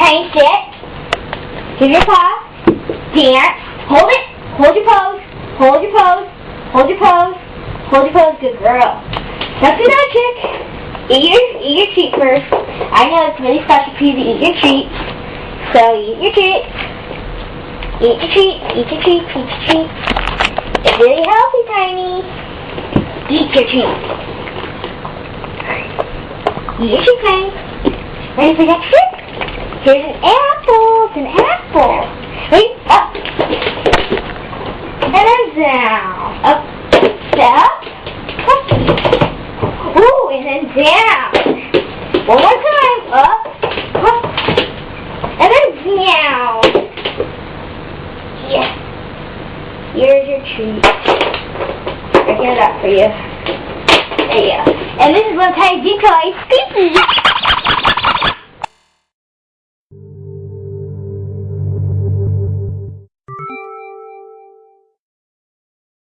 Tiny, sit. Give your paw. Dance. Hold it. Hold your pose. Hold your pose. Hold your pose. Hold your pose. Good girl. That's another trick. Eat your treat first. I know it's really special for you to eat your treat. So eat your treat. Eat your treat. Eat your treat. Eat your treat. It's really healthy, Tiny. Eat your treat. Eat your treat, Tiny. Ready for next trick? Here's an apple. It's an apple. Ready? Up. And then down. Up. Up. Up. Ooh, and then down. One more time. Up. Up. And then down. Yes. Here's your treat. I'll get it up for you. There you go. And this is one Tiny decoy. Squeaky.